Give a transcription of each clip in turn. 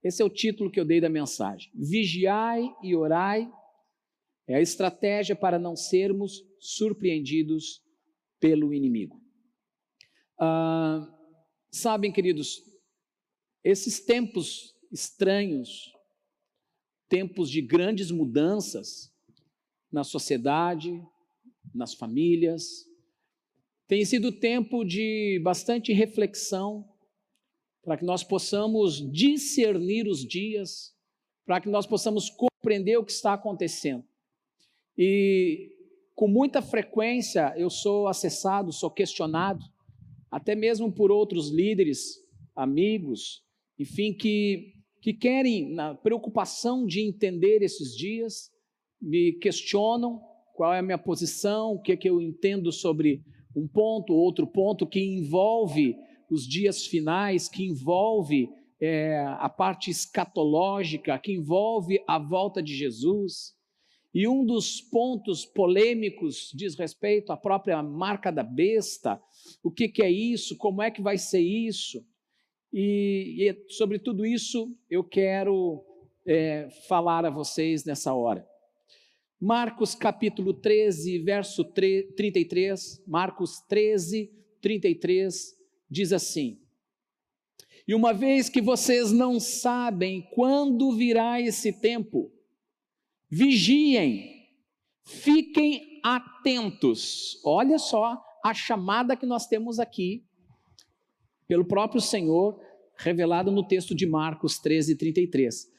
Esse é o título que eu dei da mensagem. Vigiai e orai é a estratégia para não sermos surpreendidos pelo inimigo. Sabem, queridos, esses tempos estranhos, tempos de grandes mudanças na sociedade, nas famílias, tem sido tempo de bastante reflexão, para que nós possamos discernir os dias, para que nós possamos compreender o que está acontecendo. E com muita frequência eu sou acessado, sou questionado, até mesmo por outros líderes, amigos, enfim, que querem, na preocupação de entender esses dias, me questionam qual é a minha posição, o que é que eu entendo sobre um ponto, outro ponto que envolve os dias finais, que envolve a parte escatológica, que envolve a volta de Jesus. E um dos pontos polêmicos diz respeito à própria marca da besta, o que é isso, como é que vai ser isso, e sobre tudo isso eu quero falar a vocês nessa hora. Marcos capítulo 13, verso 33, Marcos 13, 33, diz assim: e uma vez que vocês não sabem quando virá esse tempo, vigiem, fiquem atentos. Olha só a chamada que nós temos aqui, pelo próprio Senhor, revelado no texto de Marcos 13, 33.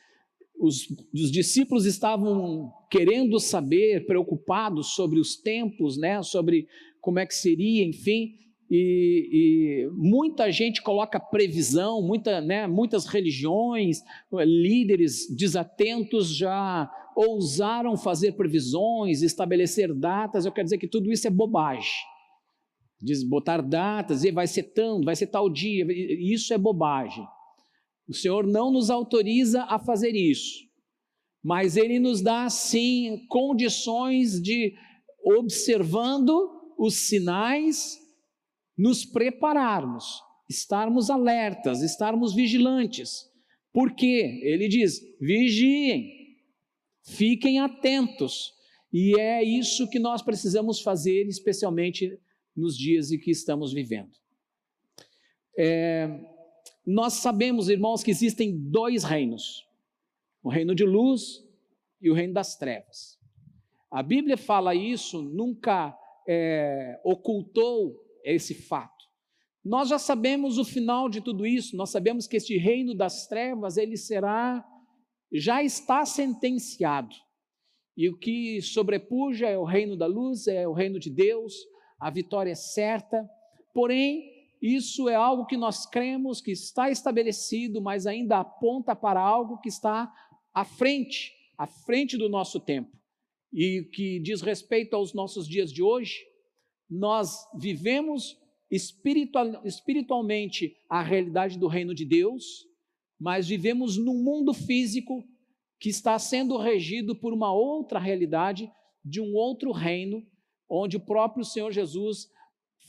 Os discípulos estavam querendo saber, preocupados sobre os tempos, né, sobre como é que seria, enfim, e muita gente coloca previsão, muitas religiões, líderes desatentos já ousaram fazer previsões, estabelecer datas. Eu quero dizer que tudo isso é bobagem. Botar datas, e vai ser tal dia, isso é bobagem. O Senhor não nos autoriza a fazer isso, mas Ele nos dá, sim, condições de, observando os sinais, nos prepararmos, estarmos alertas, estarmos vigilantes. Por quê? Ele diz, vigiem, fiquem atentos, e é isso que nós precisamos fazer, especialmente nos dias em que estamos vivendo. Nós sabemos, irmãos, que existem dois reinos, o reino de luz e o reino das trevas. A Bíblia fala isso, nunca ocultou esse fato. Nós já sabemos o final de tudo isso, nós sabemos que este reino das trevas, ele já está sentenciado, e o que sobrepuja é o reino da luz, é o reino de Deus, a vitória é certa. Porém, isso é algo que nós cremos que está estabelecido, mas ainda aponta para algo que está à frente do nosso tempo, e que diz respeito aos nossos dias de hoje. Nós vivemos espiritualmente a realidade do reino de Deus, mas vivemos num mundo físico que está sendo regido por uma outra realidade, de um outro reino, onde o próprio Senhor Jesus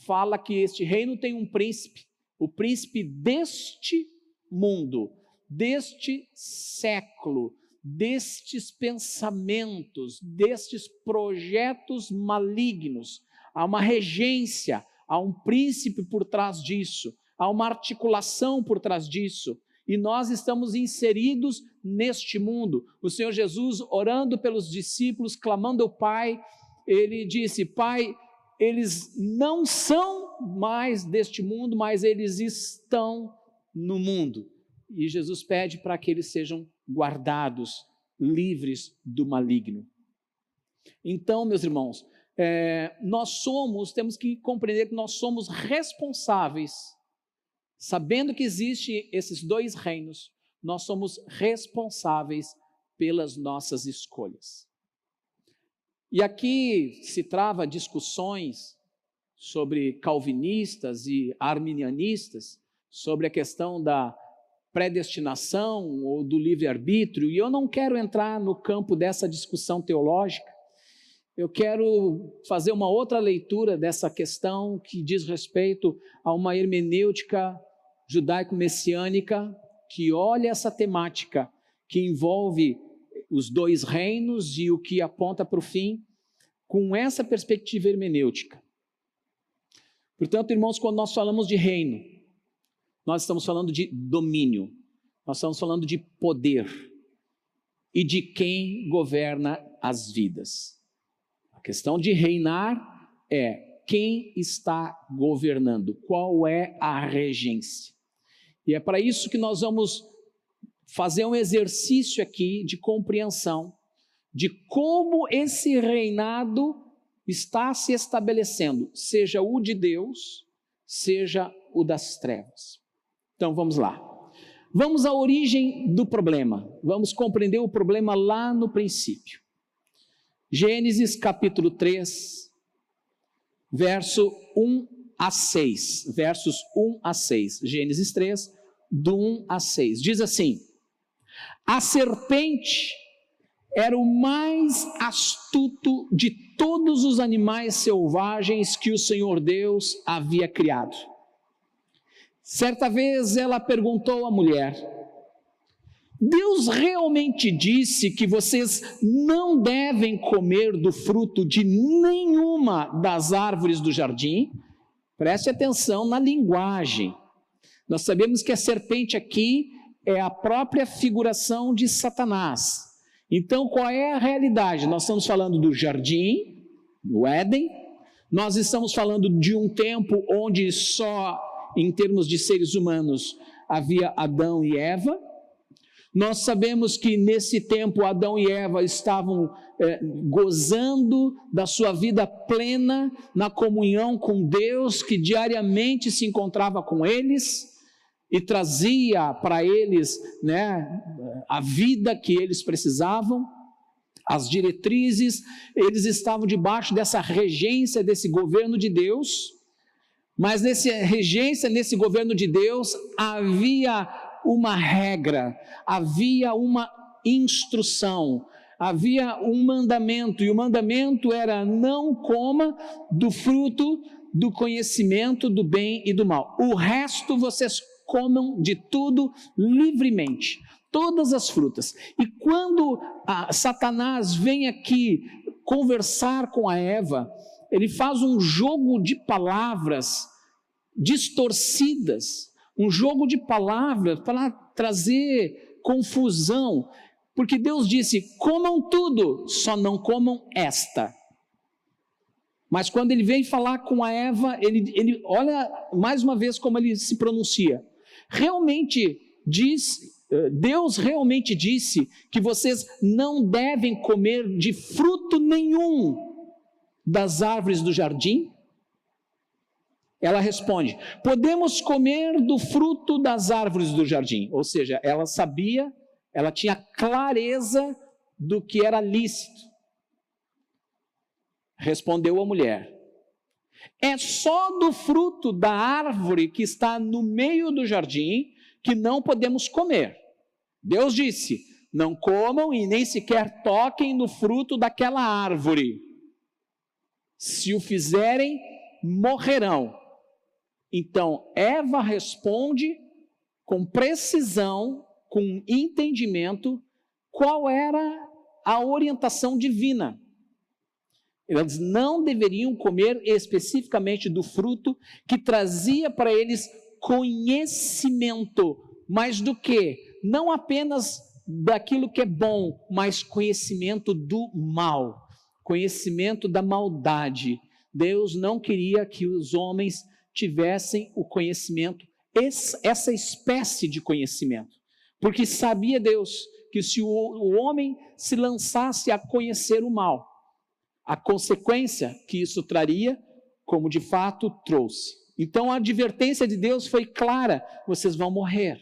fala que este reino tem um príncipe, o príncipe deste mundo, deste século, destes pensamentos, destes projetos malignos. Há uma regência, há um príncipe por trás disso, há uma articulação por trás disso, e nós estamos inseridos neste mundo. O Senhor Jesus, orando pelos discípulos, clamando ao Pai, ele disse, Pai, eles não são mais deste mundo, mas eles estão no mundo. E Jesus pede para que eles sejam guardados, livres do maligno. Então, meus irmãos, temos que compreender que nós somos responsáveis, sabendo que existem esses dois reinos, nós somos responsáveis pelas nossas escolhas. E aqui se trava discussões sobre calvinistas e arminianistas, sobre a questão da predestinação ou do livre-arbítrio, e eu não quero entrar no campo dessa discussão teológica. Eu quero fazer uma outra leitura dessa questão que diz respeito a uma hermenêutica judaico-messiânica que olha essa temática que envolve os dois reinos e o que aponta para o fim, com essa perspectiva hermenêutica. Portanto, irmãos, quando nós falamos de reino, nós estamos falando de domínio, nós estamos falando de poder e de quem governa as vidas. A questão de reinar é quem está governando, qual é a regência. E é para isso que nós vamos fazer um exercício aqui de compreensão de como esse reinado está se estabelecendo, seja o de Deus, seja o das trevas. Então vamos lá. Vamos à origem do problema. Vamos compreender o problema lá no princípio. Gênesis capítulo 3, verso 1 a 6. Versos 1 a 6. Gênesis 3, do 1 a 6. Diz assim: a serpente era o mais astuto de todos os animais selvagens que o Senhor Deus havia criado. Certa vez ela perguntou à mulher: Deus realmente disse que vocês não devem comer do fruto de nenhuma das árvores do jardim? Preste atenção na linguagem. Nós sabemos que a serpente aqui é a própria figuração de Satanás. Então, qual é a realidade? Nós estamos falando do jardim, do Éden, nós estamos falando de um tempo onde só, em termos de seres humanos, havia Adão e Eva. Nós sabemos que nesse tempo Adão e Eva estavam gozando da sua vida plena na comunhão com Deus, que diariamente se encontrava com eles e trazia para eles, a vida que eles precisavam, as diretrizes. Eles estavam debaixo dessa regência, desse governo de Deus, mas nessa regência, nesse governo de Deus, havia uma regra, havia uma instrução, havia um mandamento, e o mandamento era: não coma do fruto do conhecimento do bem e do mal. O resto vocês comam de tudo livremente, todas as frutas. E quando Satanás vem aqui conversar com a Eva, ele faz um jogo de palavras distorcidas, um jogo de palavras para trazer confusão, porque Deus disse: comam tudo, só não comam esta. Mas quando ele vem falar com a Eva, ele olha mais uma vez como ele se pronuncia. Deus realmente disse que vocês não devem comer de fruto nenhum das árvores do jardim? Ela responde: podemos comer do fruto das árvores do jardim. Ou seja, ela sabia, ela tinha clareza do que era lícito. Respondeu a mulher: é só do fruto da árvore que está no meio do jardim que não podemos comer. Deus disse: não comam e nem sequer toquem no fruto daquela árvore. Se o fizerem, morrerão. Então, Eva responde com precisão, com entendimento, qual era a orientação divina. Eles não deveriam comer especificamente do fruto que trazia para eles conhecimento, mas do que? Não apenas daquilo que é bom, mas conhecimento do mal, conhecimento da maldade. Deus não queria que os homens tivessem o conhecimento, essa espécie de conhecimento, porque sabia Deus que se o homem se lançasse a conhecer o mal, a consequência que isso traria, como de fato trouxe. Então a advertência de Deus foi clara: vocês vão morrer.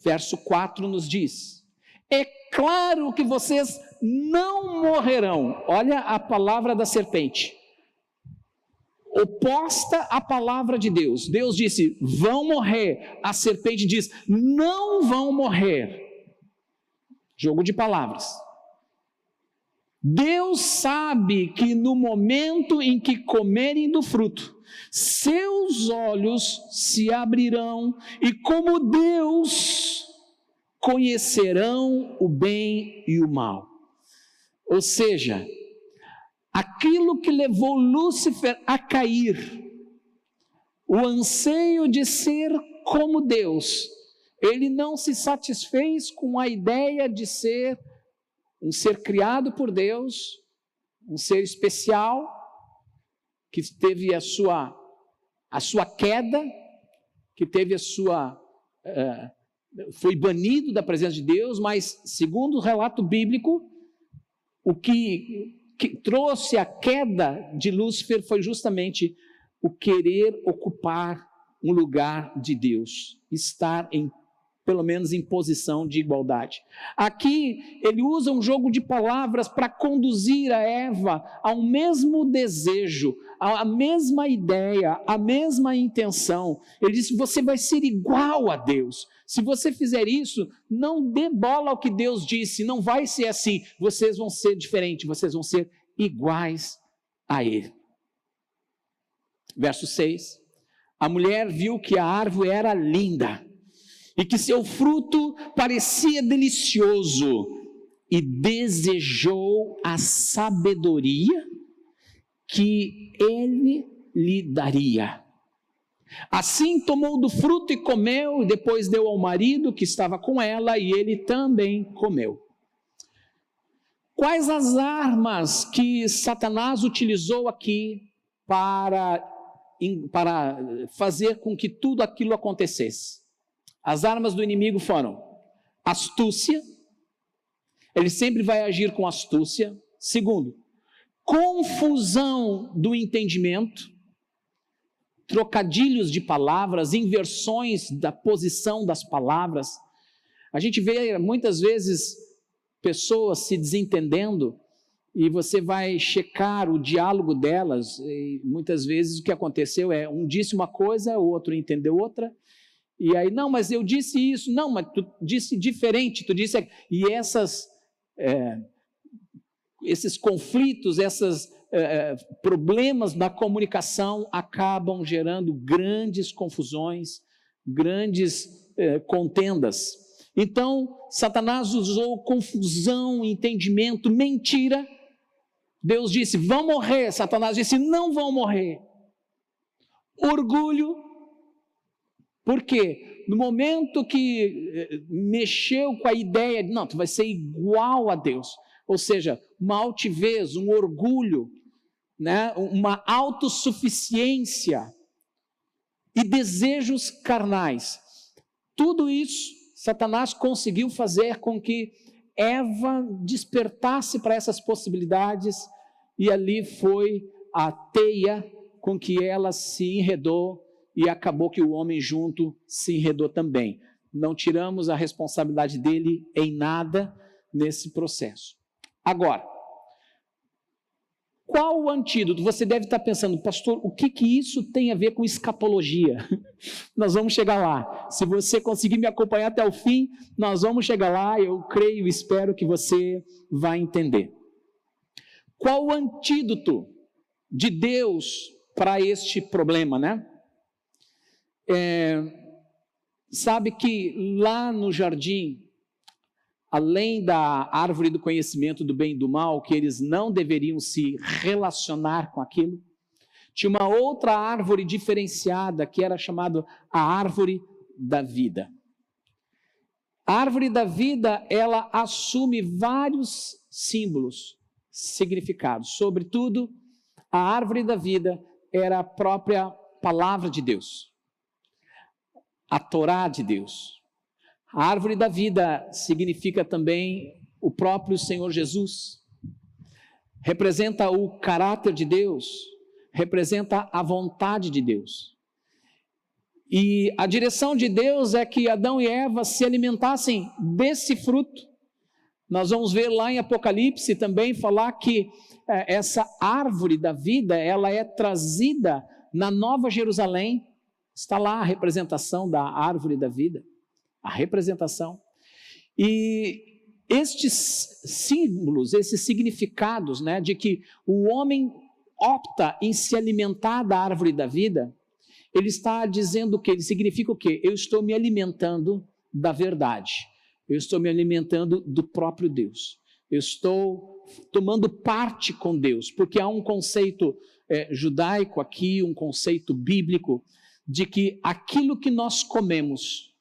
Verso 4 nos diz: é claro que vocês não morrerão. Olha a palavra da serpente, oposta à palavra de Deus. Deus disse: vão morrer. A serpente diz: não vão morrer. Jogo de palavras. Deus sabe que no momento em que comerem do fruto, seus olhos se abrirão e, como Deus, conhecerão o bem e o mal. Ou seja, aquilo que levou Lúcifer a cair, o anseio de ser como Deus, ele não se satisfez com a ideia de ser um ser criado por Deus, um ser especial, que teve a sua queda, que teve foi banido da presença de Deus, mas segundo o relato bíblico, o que trouxe a queda de Lúcifer foi justamente o querer ocupar um lugar de Deus, estar pelo menos em posição de igualdade. Aqui ele usa um jogo de palavras para conduzir a Eva ao mesmo desejo, à mesma ideia, à mesma intenção. Ele disse: você vai ser igual a Deus. Se você fizer isso, não dê bola ao que Deus disse, não vai ser assim. Vocês vão ser diferentes, vocês vão ser iguais a Ele. Verso 6. A mulher viu que a árvore era linda e que seu fruto parecia delicioso, e desejou a sabedoria que ele lhe daria. Assim tomou do fruto e comeu, e depois deu ao marido que estava com ela, e ele também comeu. Quais as armas que Satanás utilizou aqui para fazer com que tudo aquilo acontecesse? As armas do inimigo foram astúcia, ele sempre vai agir com astúcia. Segundo, confusão do entendimento, trocadilhos de palavras, inversões da posição das palavras. A gente vê muitas vezes pessoas se desentendendo e você vai checar o diálogo delas e muitas vezes o que aconteceu é um disse uma coisa, o outro entendeu outra. E aí, não, mas eu disse isso, não, mas tu disse diferente, tu disse... E esses conflitos, esses problemas na comunicação acabam gerando grandes confusões, grandes contendas. Então, Satanás usou confusão, entendimento, mentira. Deus disse, vão morrer. Satanás disse, não vão morrer. Orgulho. Por quê? No momento que mexeu com a ideia de, não, tu vai ser igual a Deus, ou seja, uma altivez, um orgulho, né? Uma autossuficiência e desejos carnais. Tudo isso, Satanás conseguiu fazer com que Eva despertasse para essas possibilidades e ali foi a teia com que ela se enredou. E acabou que o homem junto se enredou também. Não tiramos a responsabilidade dele em nada nesse processo. Agora, qual o antídoto? Você deve estar pensando, pastor, o que isso tem a ver com escatologia? Nós vamos chegar lá. Se você conseguir me acompanhar até o fim, nós vamos chegar lá. Eu creio e espero que você vai entender. Qual o antídoto de Deus para este problema, né? Sabe que lá no jardim, além da árvore do conhecimento do bem e do mal, que eles não deveriam se relacionar com aquilo, tinha uma outra árvore diferenciada que era chamada a árvore da vida. A árvore da vida, ela assume vários símbolos, significados. Sobretudo, a árvore da vida era a própria palavra de Deus. A Torá de Deus. A árvore da vida significa também o próprio Senhor Jesus. Representa o caráter de Deus, representa a vontade de Deus. E a direção de Deus é que Adão e Eva se alimentassem desse fruto. Nós vamos ver lá em Apocalipse também falar que essa árvore da vida, ela é trazida na Nova Jerusalém. Está lá a representação da árvore da vida, a representação. E estes símbolos, esses significados, né, de que o homem opta em se alimentar da árvore da vida, ele está dizendo que ele significa o quê? Eu estou me alimentando da verdade. Eu estou me alimentando do próprio Deus. Eu estou tomando parte com Deus, porque há um conceito judaico aqui, um conceito bíblico, de que aquilo que nós comemos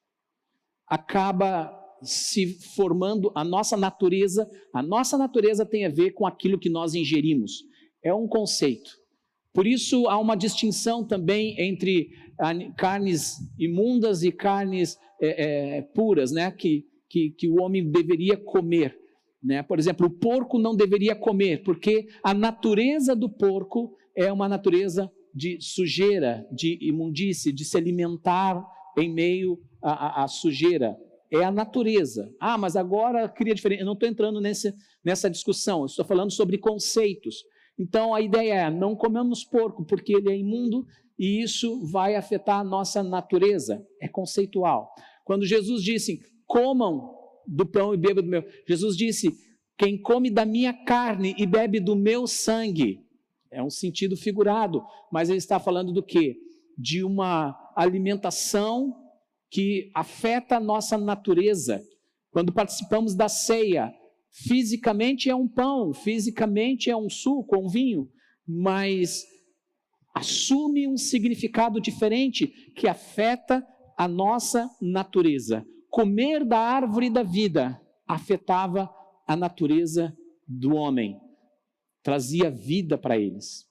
acaba se formando a nossa natureza tem a ver com aquilo que nós ingerimos. É um conceito. Por isso há uma distinção também entre carnes imundas e carnes puras, né? Que o homem deveria comer. Né? Por exemplo, o porco não deveria comer, porque a natureza do porco é uma natureza de sujeira, de imundície, de se alimentar em meio à sujeira. É a natureza. Ah, mas agora cria diferença. Eu não estou entrando nessa discussão, eu estou falando sobre conceitos. Então a ideia é, não comemos porco porque ele é imundo e isso vai afetar a nossa natureza. É conceitual. Quando Jesus disse, comam do pão e bebam do meu. Jesus disse, quem come da minha carne e bebe do meu sangue. É um sentido figurado, mas ele está falando do quê? De uma alimentação que afeta a nossa natureza. Quando participamos da ceia, fisicamente é um pão, fisicamente é um suco, um vinho, mas assume um significado diferente que afeta a nossa natureza. Comer da árvore da vida afetava a natureza do homem, trazia vida para eles.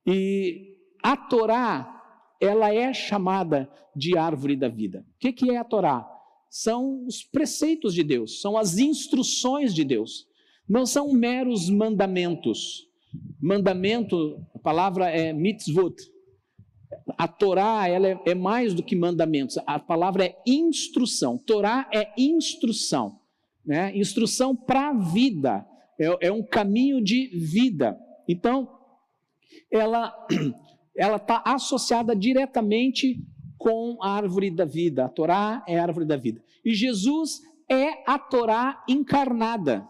E a Torá, ela é chamada de árvore da vida. O que é a Torá? São os preceitos de Deus, são as instruções de Deus. Não são meros mandamentos. Mandamento, a palavra é mitzvot. A Torá, ela é mais do que mandamentos. A palavra é instrução. Torá é instrução, né? Instrução para a vida. É um caminho de vida. Então, ela está associada diretamente com a árvore da vida. A Torá é a árvore da vida. E Jesus é a Torá encarnada.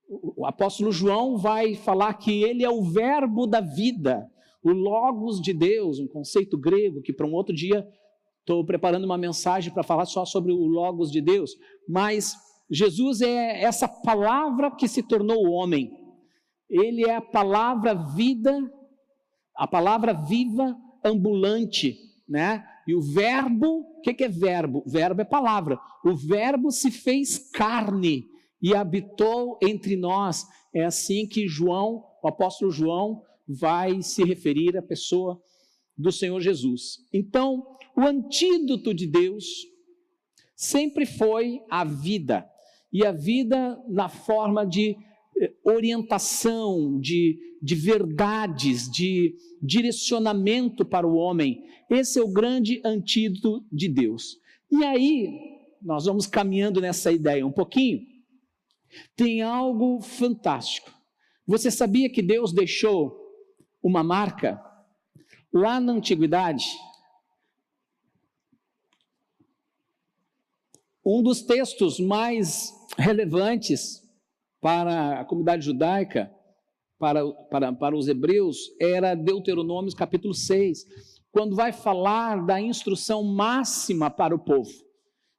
O apóstolo João vai falar que ele é o verbo da vida, o logos de Deus, um conceito grego que para um outro dia estou preparando uma mensagem para falar só sobre o logos de Deus, mas Jesus é essa palavra que se tornou homem. Ele é a palavra vida, a palavra viva, ambulante, né? E o verbo, o que é verbo? Verbo é palavra. O verbo se fez carne e habitou entre nós. É assim que João, o apóstolo João, vai se referir à pessoa do Senhor Jesus. Então, o antídoto de Deus sempre foi a vida. E a vida na forma de orientação, de verdades, de direcionamento para o homem. Esse é o grande antídoto de Deus. E aí, nós vamos caminhando nessa ideia um pouquinho. Tem algo fantástico. Você sabia que Deus deixou uma marca lá na antiguidade? Um dos textos mais relevantes para a comunidade judaica, para os hebreus, era Deuteronômio capítulo 6, quando vai falar da instrução máxima para o povo.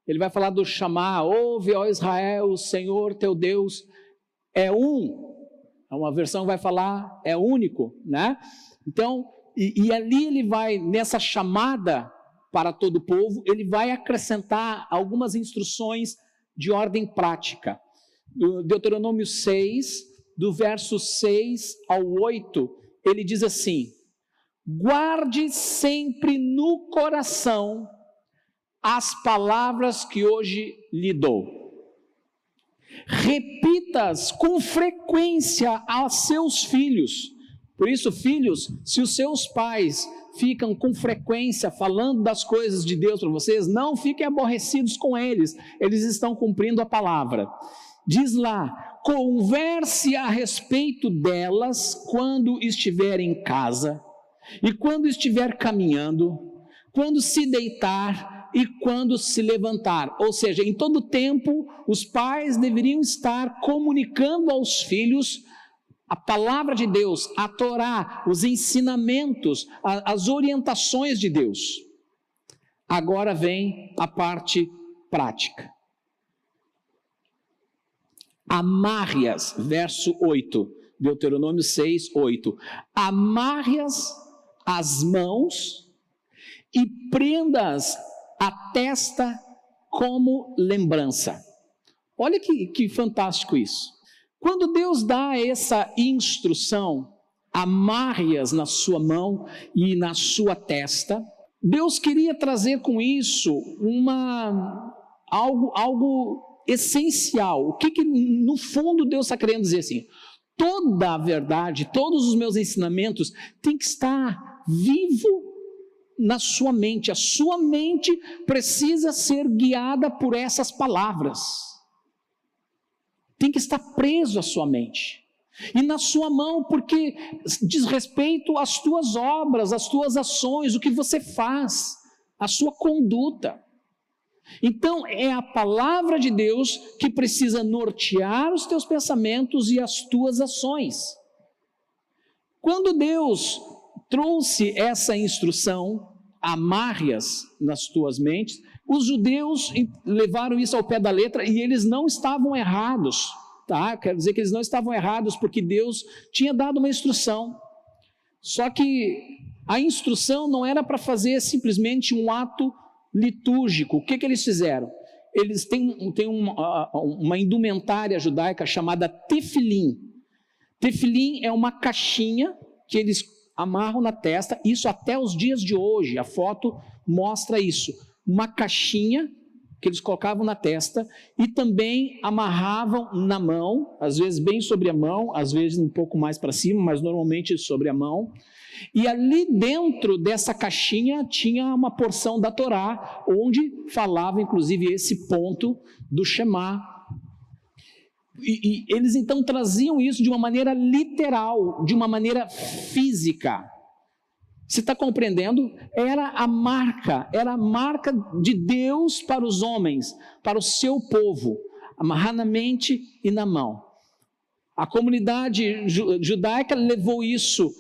Ele vai falar do chamar, ouve, ó Israel, o Senhor teu Deus é um. Uma versão vai falar, é único, né? Então, e ali ele vai, nessa chamada para todo o povo, ele vai acrescentar algumas instruções de ordem prática. Deuteronômio 6, do verso 6 ao 8, ele diz assim: guarde sempre no coração as palavras que hoje lhe dou. Repita-as com frequência a seus filhos. Por isso, filhos, se os seus pais ficam com frequência falando das coisas de Deus para vocês, não fiquem aborrecidos com eles, eles estão cumprindo a palavra. Diz lá, converse a respeito delas quando estiver em casa, e quando estiver caminhando, quando se deitar e quando se levantar. Ou seja, em todo tempo, os pais deveriam estar comunicando aos filhos a palavra de Deus, a Torá, os ensinamentos, as orientações de Deus. Agora vem a parte prática. Amarre-as, verso 8, Deuteronômio 6, 8. Amarre-as as mãos e prenda-as à testa como lembrança. Olha que fantástico isso. Quando Deus dá essa instrução, amarre-as na sua mão e na sua testa, Deus queria trazer com isso algo essencial. O que no fundo Deus está querendo dizer assim? Toda a verdade, todos os meus ensinamentos têm que estar vivo na sua mente. A sua mente precisa ser guiada por essas palavras. Tem que estar preso à sua mente. E na sua mão, porque diz respeito às tuas obras, às tuas ações, o que você faz, a sua conduta. Então, é a palavra de Deus que precisa nortear os teus pensamentos e as tuas ações. Quando Deus trouxe essa instrução, amarre-as nas tuas mentes, os judeus levaram isso ao pé da letra e eles não estavam errados, tá? Quero dizer que eles não estavam errados porque Deus tinha dado uma instrução. Só que a instrução não era para fazer simplesmente um ato litúrgico. O que eles fizeram? Eles têm uma indumentária judaica chamada tefilim. Tefilim é uma caixinha que eles amarram na testa, isso até os dias de hoje, a foto mostra isso. Uma caixinha que eles colocavam na testa e também amarravam na mão, às vezes bem sobre a mão, às vezes um pouco mais para cima, mas normalmente sobre a mão. E ali dentro dessa caixinha tinha uma porção da Torá, onde falava inclusive esse ponto do Shema. E eles então traziam isso de uma maneira literal, de uma maneira física. Você está compreendendo? Era a marca de Deus para os homens, para o seu povo, amarrar na mente e na mão. A comunidade judaica levou isso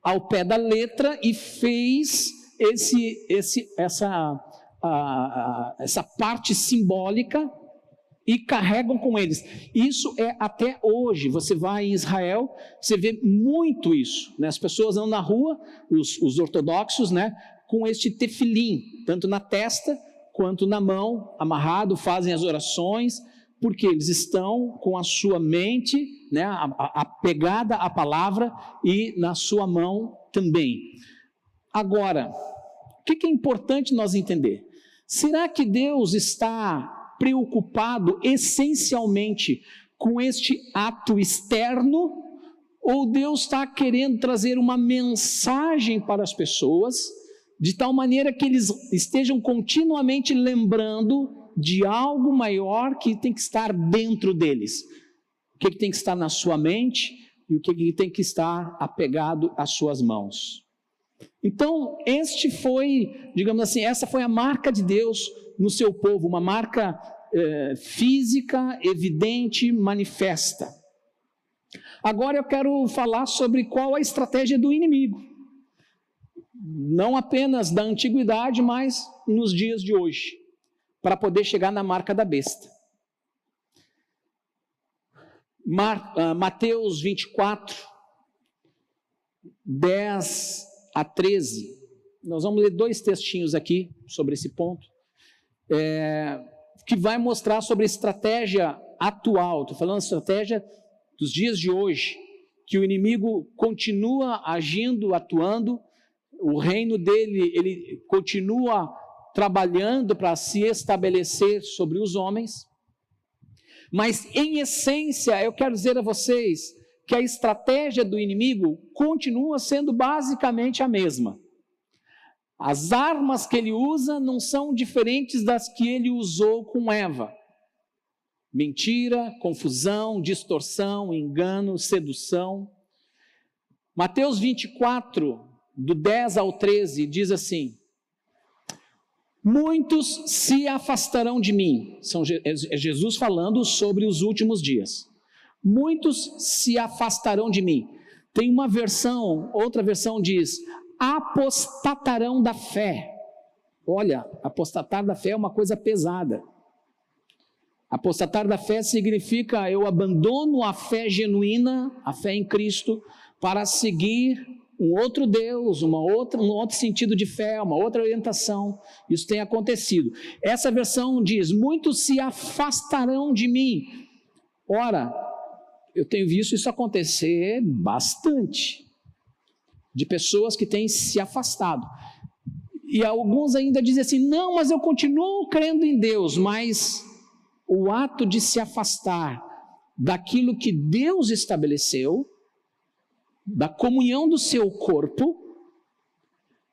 ao pé da letra e fez essa parte simbólica e carregam com eles. Isso é até hoje. Você vai em Israel, você vê muito isso, né? As pessoas andam na rua, os ortodoxos, né, com este tefilim, tanto na testa quanto na mão, amarrado, fazem as orações, porque eles estão com a sua mente, né, apegada à palavra e na sua mão também. Agora, o que é importante nós entender? Será que Deus está preocupado essencialmente com este ato externo, ou Deus está querendo trazer uma mensagem para as pessoas, de tal maneira que eles estejam continuamente lembrando de algo maior que tem que estar dentro deles? O que tem que estar na sua mente e o que tem que estar apegado às suas mãos? Então, essa foi a marca de Deus no seu povo, uma marca física, evidente, manifesta. Agora eu quero falar sobre qual a estratégia do inimigo, não apenas da antiguidade, mas nos dias de hoje, para poder chegar na marca da besta. Mateus 24, 10 a 13, nós vamos ler 2 textinhos aqui sobre esse ponto, que vai mostrar sobre a estratégia atual. Estou falando da estratégia dos dias de hoje, que o inimigo continua agindo, atuando, o reino dele, ele continua trabalhando para se estabelecer sobre os homens, mas em essência, eu quero dizer a vocês que a estratégia do inimigo continua sendo basicamente a mesma. As armas que ele usa não são diferentes das que ele usou com Eva. Mentira, confusão, distorção, engano, sedução. Mateus 24, do 10 ao 13, diz assim: Muitos se afastarão de mim. É Jesus falando sobre os últimos dias. Muitos se afastarão de mim. Tem uma versão, outra versão diz, apostatarão da fé. Olha, apostatar da fé é uma coisa pesada. Apostatar da fé significa eu abandono a fé genuína, a fé em Cristo, para seguir um outro Deus, um outro sentido de fé, uma outra orientação. Isso tem acontecido. Essa versão diz, muitos se afastarão de mim. Ora, eu tenho visto isso acontecer bastante, de pessoas que têm se afastado. E alguns ainda dizem assim, não, mas eu continuo crendo em Deus, mas o ato de se afastar daquilo que Deus estabeleceu, da comunhão do seu corpo,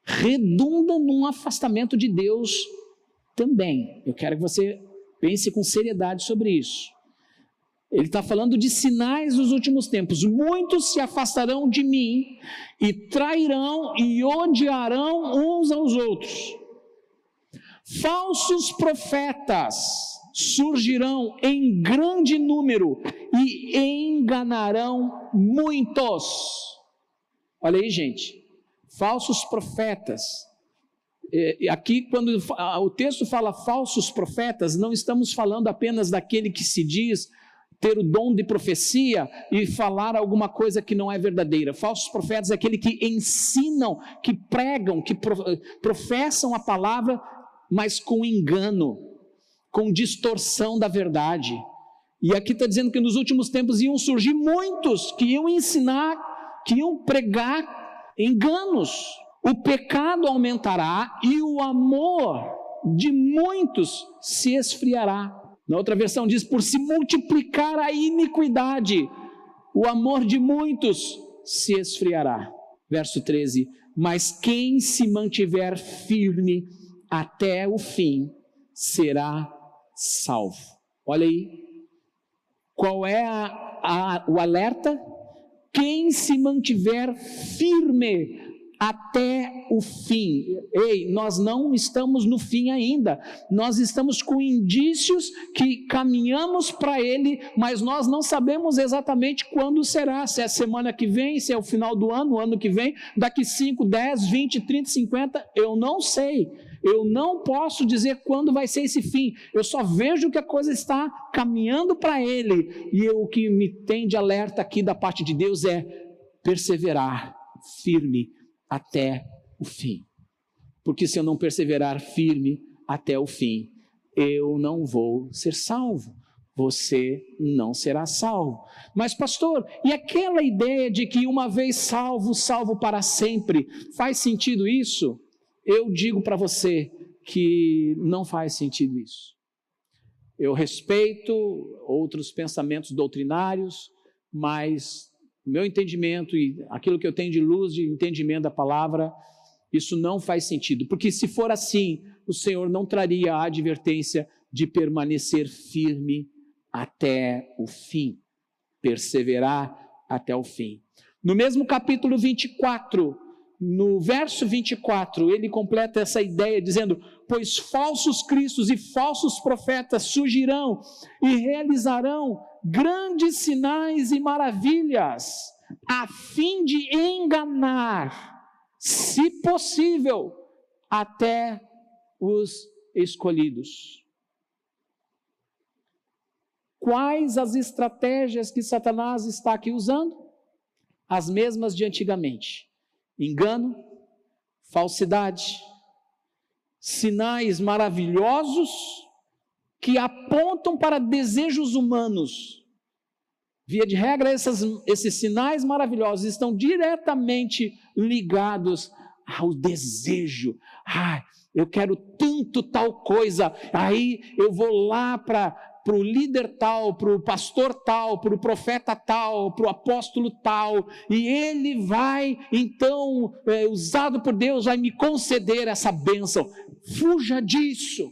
redunda num afastamento de Deus também. Eu quero que você pense com seriedade sobre isso. Ele está falando de sinais dos últimos tempos. Muitos se afastarão de mim e trairão e odiarão uns aos outros. Falsos profetas surgirão em grande número e enganarão muitos. Olha aí, gente, falsos profetas. Aqui, quando o texto fala falsos profetas, não estamos falando apenas daquele que se diz ter o dom de profecia e falar alguma coisa que não é verdadeira. Falsos profetas é aquele que ensinam, que pregam, que professam a palavra, mas com engano, com distorção da verdade. E aqui está dizendo que nos últimos tempos iam surgir muitos que iam ensinar, que iam pregar enganos. O pecado aumentará e o amor de muitos se esfriará. Na outra versão diz, por se multiplicar a iniquidade, o amor de muitos se esfriará. Verso 13, mas quem se mantiver firme até o fim será salvo. Olha aí, qual é o alerta? Quem se mantiver firme até o fim. Ei, nós não estamos no fim ainda, nós estamos com indícios que caminhamos para ele, mas nós não sabemos exatamente quando será, se é semana que vem, se é o final do ano, o ano que vem, daqui 5, 10, 20, 30, 50, eu não sei. Eu não posso dizer quando vai ser esse fim, eu só vejo que a coisa está caminhando para ele, e o que me tem de alerta aqui da parte de Deus é perseverar firme até o fim, porque se eu não perseverar firme até o fim, eu não vou ser salvo, você não será salvo. Mas pastor, e aquela ideia de que uma vez salvo, salvo para sempre, faz sentido isso? Eu digo para você que não faz sentido isso. Eu respeito outros pensamentos doutrinários, mas o meu entendimento e aquilo que eu tenho de luz de entendimento da palavra, isso não faz sentido, porque se for assim, o Senhor não traria a advertência de permanecer firme até o fim, perseverar até o fim. No mesmo capítulo 24, no verso 24, ele completa essa ideia dizendo, pois falsos cristos e falsos profetas surgirão e realizarão grandes sinais e maravilhas, a fim de enganar, se possível, até os escolhidos. Quais as estratégias que Satanás está aqui usando? As mesmas de antigamente. Engano, falsidade, sinais maravilhosos que apontam para desejos humanos. Via de regra, esses sinais maravilhosos estão diretamente ligados ao desejo. Eu quero tanto tal coisa, aí eu vou lá para o líder tal, para o pastor tal, para o profeta tal, para o apóstolo tal, e ele vai, então, usado por Deus, vai me conceder essa bênção. Fuja disso.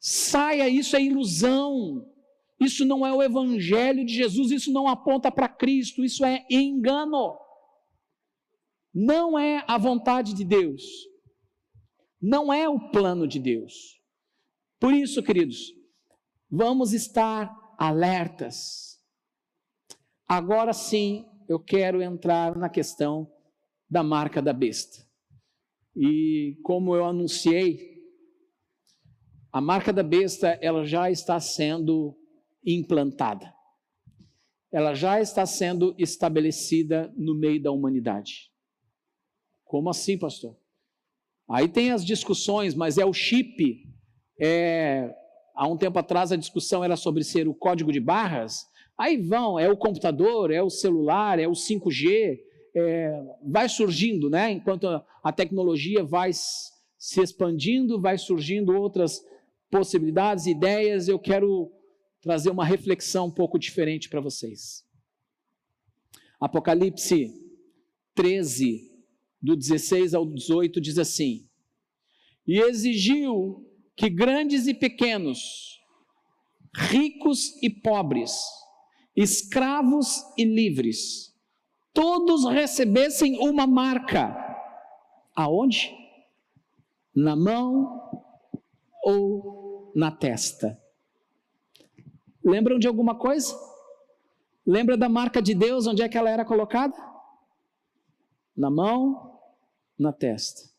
Saia, isso é ilusão, isso não é o evangelho de Jesus, isso não aponta para Cristo, isso é engano, não é a vontade de Deus, Não é o plano de Deus. Por isso, queridos, vamos estar alertas. Agora sim, eu quero entrar na questão da marca da besta. E como eu anunciei, a marca da besta, ela já está sendo implantada. Ela já está sendo estabelecida no meio da humanidade. Como assim, pastor? Aí tem as discussões, mas é o chip. Há um tempo atrás a discussão era sobre ser o código de barras. Aí é o computador, é o celular, é o 5G, vai surgindo, né? Enquanto a tecnologia vai se expandindo, vai surgindo outras possibilidades, ideias. Eu quero trazer uma reflexão um pouco diferente para vocês. Apocalipse 13, do 16 ao 18, diz assim: e exigiu que grandes e pequenos, ricos e pobres, escravos e livres, todos recebessem uma marca. Aonde? Na mão ou na testa. Lembram de alguma coisa? Lembra da marca de Deus, onde é que ela era colocada? Na mão, na testa.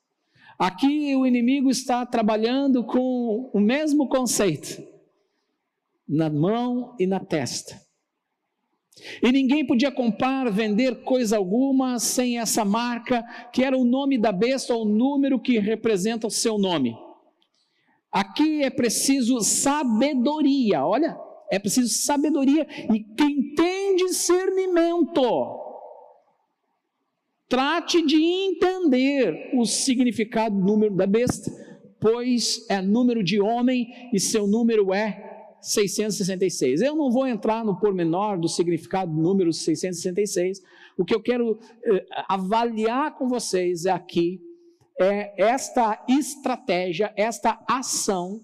Aqui o inimigo está trabalhando com o mesmo conceito, na mão e na testa. E ninguém podia comprar, vender coisa alguma sem essa marca, que era o nome da besta, ou o número que representa o seu nome. Aqui é preciso sabedoria, olha, é preciso sabedoria, e quem tem discernimento, trate de entender o significado do número da besta, pois é número de homem e seu número é 666. Eu não vou entrar no pormenor do significado do número 666. O que eu quero avaliar com vocês aqui é esta estratégia, esta ação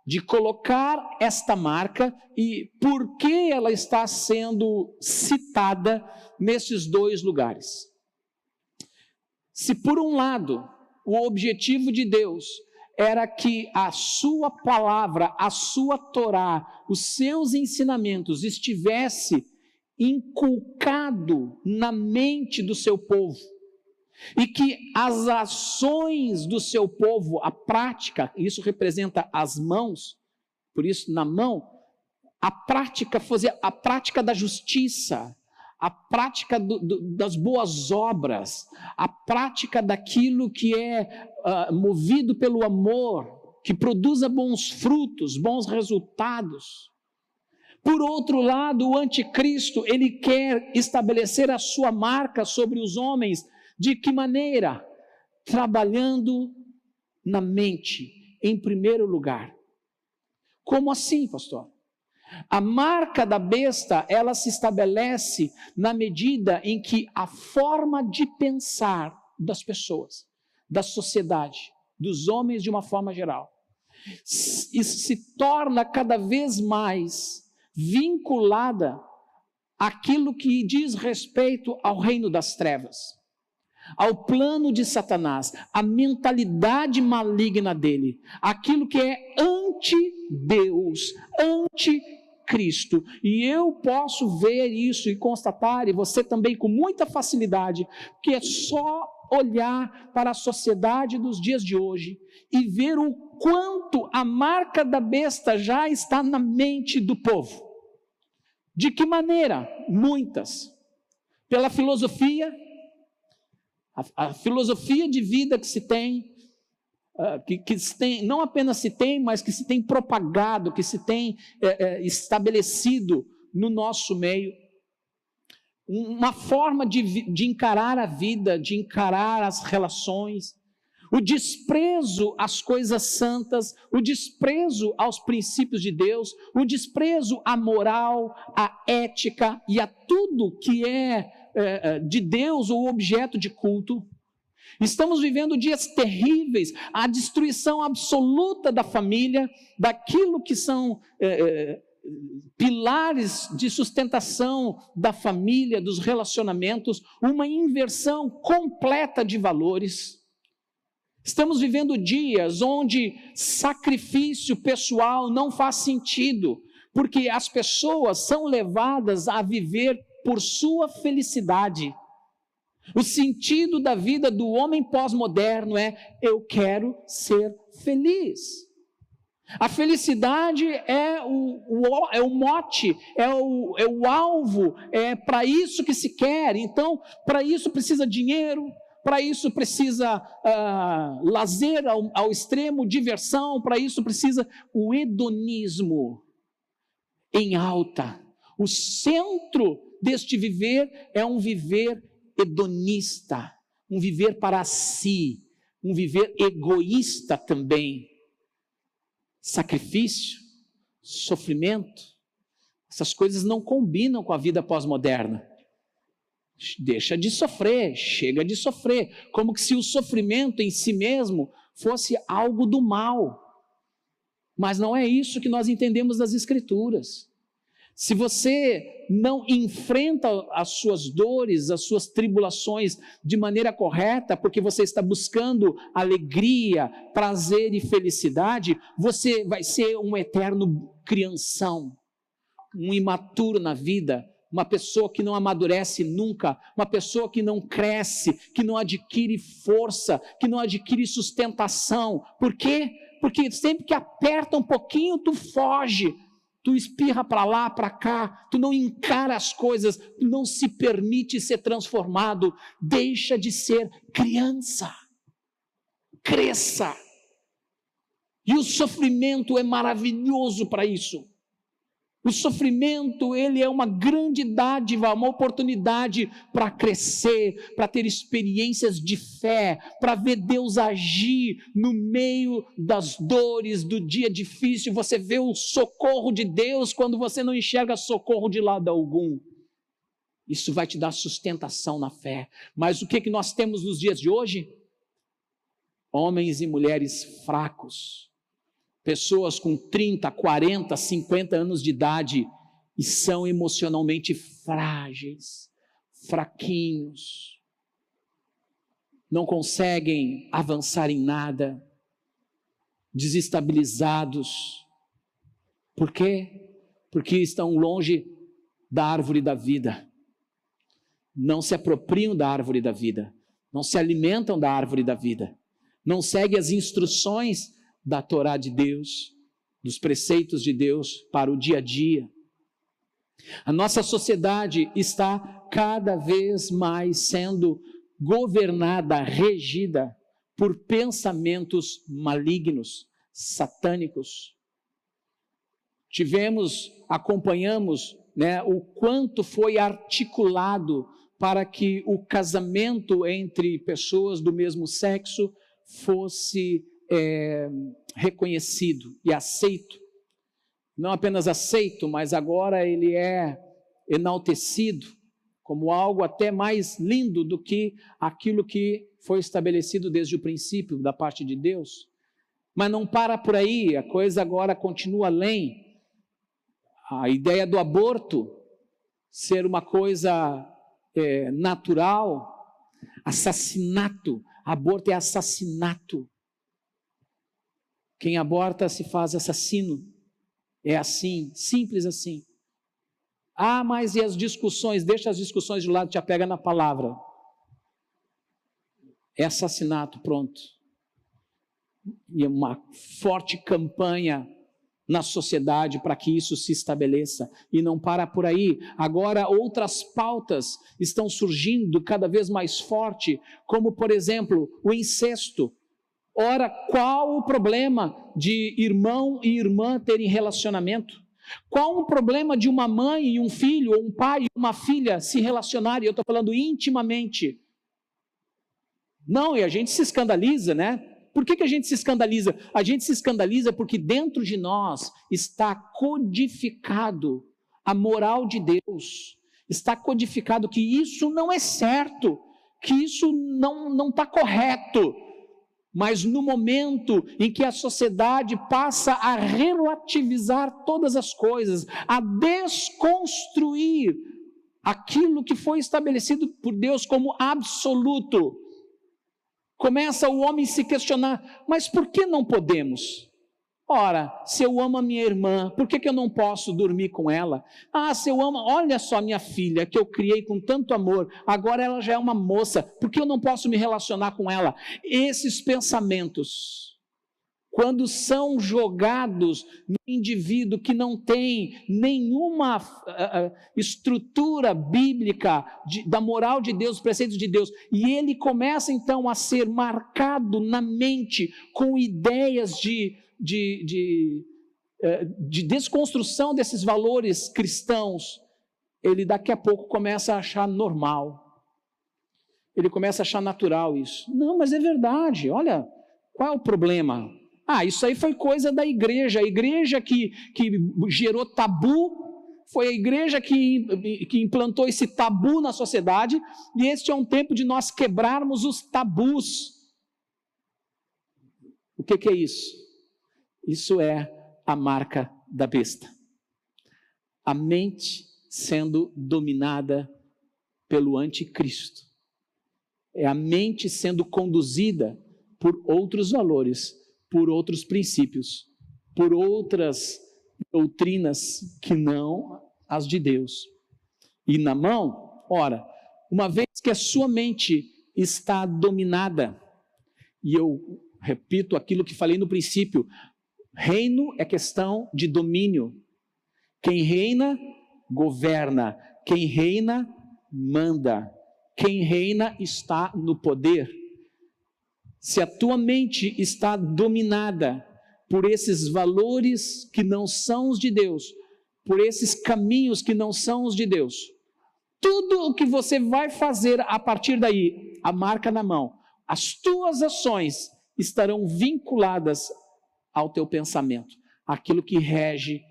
de colocar esta marca e por que ela está sendo citada nesses dois lugares. Se por um lado, o objetivo de Deus era que a sua palavra, a sua Torá, os seus ensinamentos estivesse inculcado na mente do seu povo, e que as ações do seu povo, a prática, isso representa as mãos, por isso na mão, a prática fosse a prática da justiça, a prática das boas obras, a prática daquilo que é movido pelo amor, que produza bons frutos, bons resultados. Por outro lado, o anticristo, ele quer estabelecer a sua marca sobre os homens. De que maneira? Trabalhando na mente, em primeiro lugar. Como assim, pastor? A marca da besta, ela se estabelece na medida em que a forma de pensar das pessoas, da sociedade, dos homens de uma forma geral, isso se torna cada vez mais vinculada àquilo que diz respeito ao reino das trevas, ao plano de Satanás, a mentalidade maligna dele, aquilo que é anti-Deus, anti-Cristo. E eu posso ver isso e constatar, e você também com muita facilidade, que é só olhar para a sociedade dos dias de hoje e ver o quanto a marca da besta já está na mente do povo. De que maneira? Muitas. Pela filosofia, a filosofia de vida que se tem, que se tem, não apenas se tem, mas que se tem propagado, que se tem estabelecido no nosso meio, uma forma de encarar a vida, de encarar as relações, o desprezo às coisas santas, o desprezo aos princípios de Deus, o desprezo à moral, à ética e a tudo que é de Deus ou objeto de culto. Estamos vivendo dias terríveis, a destruição absoluta da família, daquilo que são pilares de sustentação da família, dos relacionamentos, uma inversão completa de valores. Estamos vivendo dias onde sacrifício pessoal não faz sentido, porque as pessoas são levadas a viver por sua felicidade. O sentido da vida do homem pós-moderno é: eu quero ser feliz. A felicidade é o mote, é o alvo, é para isso que se quer. Então, para isso precisa dinheiro, para isso precisa lazer ao extremo, diversão, para isso precisa o hedonismo em alta. O centro deste viver é um viver hedonista, um viver para si, um viver egoísta também. Sacrifício, sofrimento, essas coisas não combinam com a vida pós-moderna. Deixa de sofrer, chega de sofrer, como que se o sofrimento em si mesmo fosse algo do mal. Mas não é isso que nós entendemos das Escrituras. Se você não enfrenta as suas dores, as suas tribulações de maneira correta, porque você está buscando alegria, prazer e felicidade, você vai ser um eterno crianção, um imaturo na vida, uma pessoa que não amadurece nunca, uma pessoa que não cresce, que não adquire força, que não adquire sustentação. Por quê? Porque sempre que aperta um pouquinho, tu foge. Tu espirra para lá, para cá, tu não encara as coisas, tu não se permite ser transformado, deixa de ser criança, cresça. E o sofrimento é maravilhoso para isso. O sofrimento, ele é uma grande dádiva, uma oportunidade para crescer, para ter experiências de fé, para ver Deus agir no meio das dores do dia difícil. Você vê o socorro de Deus quando você não enxerga socorro de lado algum. Isso vai te dar sustentação na fé. Mas o que nós temos nos dias de hoje? Homens e mulheres fracos. Pessoas com 30, 40, 50 anos de idade e são emocionalmente frágeis, fraquinhos, não conseguem avançar em nada, desestabilizados. Por quê? Porque estão longe da árvore da vida, não se apropriam da árvore da vida, não se alimentam da árvore da vida, não seguem as instruções da Torá de Deus, dos preceitos de Deus para o dia a dia. A nossa sociedade está cada vez mais sendo governada, regida por pensamentos malignos, satânicos. Acompanhamos, o quanto foi articulado para que o casamento entre pessoas do mesmo sexo fosse reconhecido e aceito. Não apenas aceito, mas agora ele é enaltecido como algo até mais lindo do que aquilo que foi estabelecido desde o princípio da parte de Deus. Mas não para por aí, a coisa agora continua além. A ideia do aborto ser uma coisa natural, assassinato, aborto é assassinato. Quem aborta se faz assassino. É assim, simples assim. Ah, mas e as discussões? Deixa as discussões de lado, te apega na palavra. É assassinato, pronto. E uma forte campanha na sociedade para que isso se estabeleça. E não para por aí. Agora outras pautas estão surgindo cada vez mais forte, como por exemplo, o incesto. Ora, qual o problema de irmão e irmã terem relacionamento? Qual o problema de uma mãe e um filho, ou um pai e uma filha se relacionarem? Eu estou falando intimamente. Não, e a gente se escandaliza, né? Por que a gente se escandaliza? A gente se escandaliza porque dentro de nós está codificado a moral de Deus. Está codificado que isso não é certo, que isso não está correto. Mas no momento em que a sociedade passa a relativizar todas as coisas, a desconstruir aquilo que foi estabelecido por Deus como absoluto, Começa o homem a se questionar, mas por que não podemos? Ora, se eu amo a minha irmã, por que eu não posso dormir com ela? Ah, se eu amo, olha só minha filha, que eu criei com tanto amor, agora ela já é uma moça, por que eu não posso me relacionar com ela? Esses pensamentos, quando são jogados no indivíduo que não tem nenhuma estrutura bíblica da moral de Deus, dos preceitos de Deus, e ele começa então a ser marcado na mente com ideias de desconstrução desses valores cristãos, ele daqui a pouco começa a achar normal, ele começa a achar natural isso. Não, mas é verdade, olha, qual é o problema? Ah, isso aí foi coisa da igreja, a igreja que gerou tabu, foi a igreja que implantou esse tabu na sociedade, e este é um tempo de nós quebrarmos os tabus. O que é isso? Isso é a marca da besta. A mente sendo dominada pelo anticristo. É a mente sendo conduzida por outros valores, por outros princípios, por outras doutrinas que não as de Deus. E Naamã, ora, uma vez que a sua mente está dominada, e eu repito aquilo que falei no princípio, reino é questão de domínio. Quem reina, governa. Quem reina, manda. Quem reina está no poder. Se a tua mente está dominada por esses valores que não são os de Deus, por esses caminhos que não são os de Deus, tudo o que você vai fazer a partir daí, a marca na mão, as tuas ações estarão vinculadas ao teu pensamento, aquilo que rege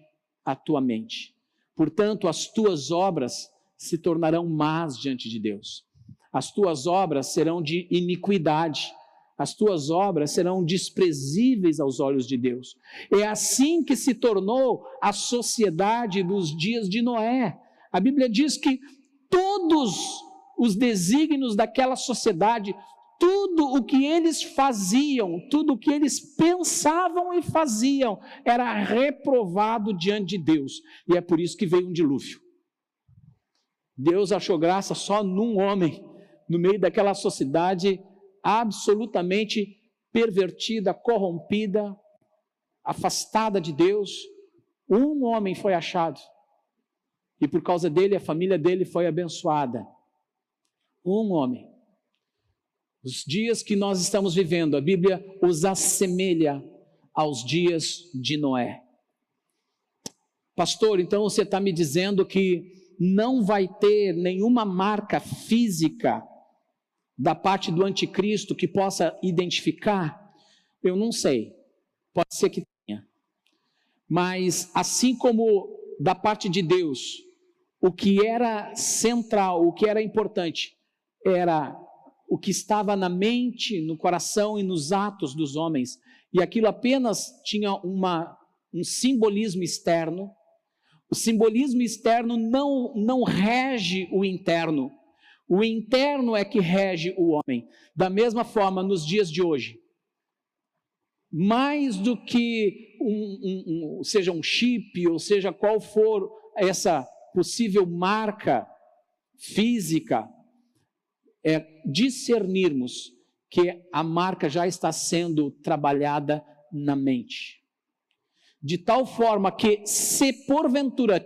a tua mente. Portanto, as tuas obras se tornarão más diante de Deus. As tuas obras serão de iniquidade. As tuas obras serão desprezíveis aos olhos de Deus. É assim que se tornou a sociedade dos dias de Noé. A Bíblia diz que todos os desígnios daquela sociedade, tudo o que eles faziam, tudo o que eles pensavam e faziam, era reprovado diante de Deus. E é por isso que veio um dilúvio. Deus achou graça só num homem, no meio daquela sociedade absolutamente pervertida, corrompida, afastada de Deus. Um homem foi achado. E por causa dele, a família dele foi abençoada. Um homem. Os dias que nós estamos vivendo, a Bíblia os assemelha aos dias de Noé. Pastor, então você está me dizendo que não vai ter nenhuma marca física da parte do anticristo que possa identificar? Eu não sei, pode ser que tenha. Mas assim como da parte de Deus, o que era central, o que era importante, era o que estava na mente, no coração e nos atos dos homens, e aquilo apenas tinha um simbolismo externo. O simbolismo externo não rege o interno. O interno é que rege o homem. Da mesma forma, nos dias de hoje, mais do que seja um chip, ou seja qual for essa possível marca física, é discernirmos que a marca já está sendo trabalhada na mente. De tal forma que, se porventura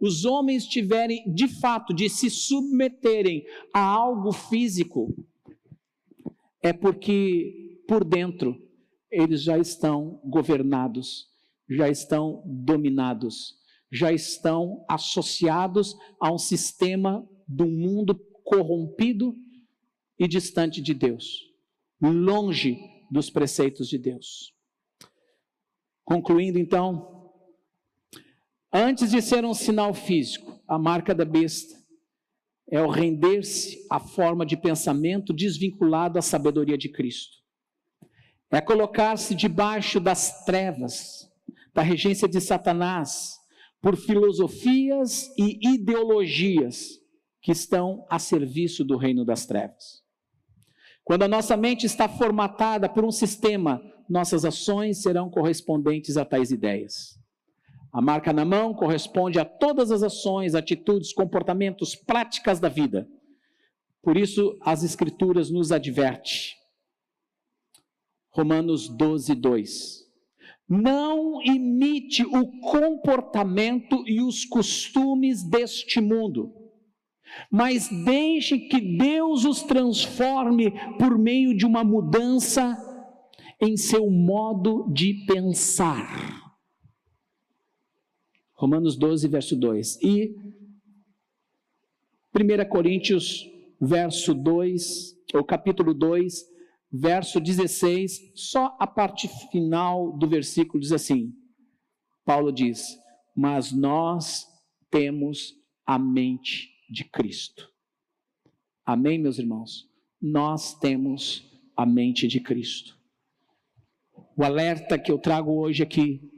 os homens tiverem de fato de se submeterem a algo físico, é porque por dentro eles já estão governados, já estão dominados, já estão associados a um sistema do mundo corrompido e distante de Deus, longe dos preceitos de Deus. Concluindo então, antes de ser um sinal físico, a marca da besta é o render-se à forma de pensamento desvinculado à sabedoria de Cristo. É colocar-se debaixo das trevas, da regência de Satanás, por filosofias e ideologias que estão a serviço do reino das trevas. Quando a nossa mente está formatada por um sistema, nossas ações serão correspondentes a tais ideias. A marca na mão corresponde a todas as ações, atitudes, comportamentos, práticas da vida. Por isso, as Escrituras nos advertem. Romanos 12, 2. Não imite o comportamento e os costumes deste mundo, mas deixe que Deus os transforme por meio de uma mudança em seu modo de pensar. Romanos 12, verso 2. E 1 Coríntios, verso 2, ou capítulo 2, verso 16, só a parte final do versículo diz assim, Paulo diz, mas nós temos a mente de Cristo. Amém, meus irmãos? Nós temos a mente de Cristo. O alerta que eu trago hoje aqui,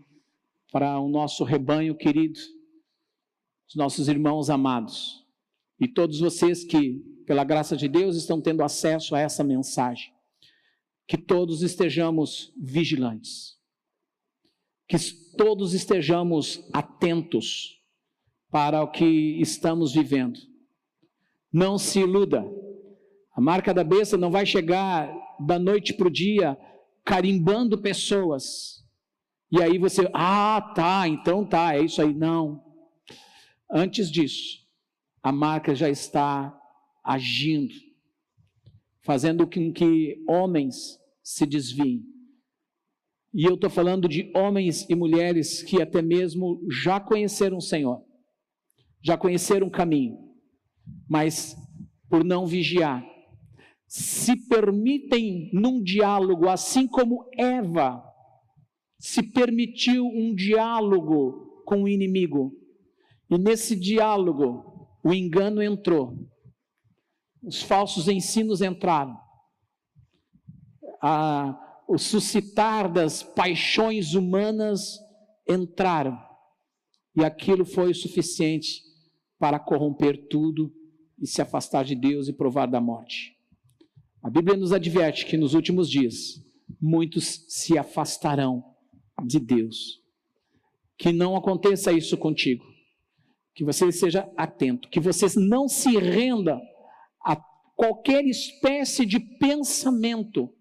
para o nosso rebanho querido, os nossos irmãos amados, e todos vocês que, pela graça de Deus, estão tendo acesso a essa mensagem, que todos estejamos vigilantes, que todos estejamos atentos para o que estamos vivendo. Não se iluda, a marca da besta não vai chegar da noite para o dia carimbando pessoas, e aí você, então tá, é isso aí. Não. Antes disso, a marca já está agindo, fazendo com que homens se desviem. E eu estou falando de homens e mulheres que até mesmo já conheceram o Senhor, já conheceram o caminho, mas por não vigiar, se permitem num diálogo, assim como Eva se permitiu um diálogo com o inimigo, e nesse diálogo o engano entrou, os falsos ensinos entraram, o suscitar das paixões humanas entraram, e aquilo foi o suficiente para corromper tudo e se afastar de Deus e provar da morte. A Bíblia nos adverte que nos últimos dias muitos se afastarão de Deus. Que não aconteça isso contigo, que você esteja atento, que você não se renda a qualquer espécie de pensamento,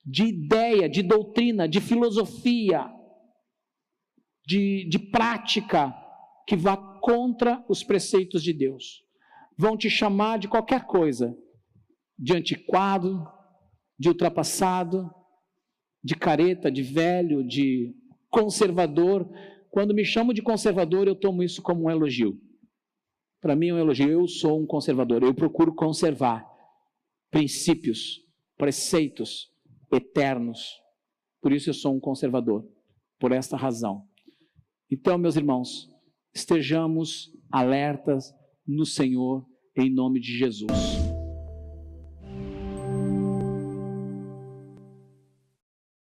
de ideia, de doutrina, de filosofia, de prática que vá contra os preceitos de Deus. Vão te chamar de qualquer coisa, de antiquado, de ultrapassado, de careta, de velho, de conservador. Quando me chamo de conservador, eu tomo isso como um elogio. Para mim é um elogio, eu sou um conservador, eu procuro conservar princípios, preceitos eternos. Por isso eu sou um conservador, por esta razão. Então, meus irmãos, estejamos alertas no Senhor, em nome de Jesus.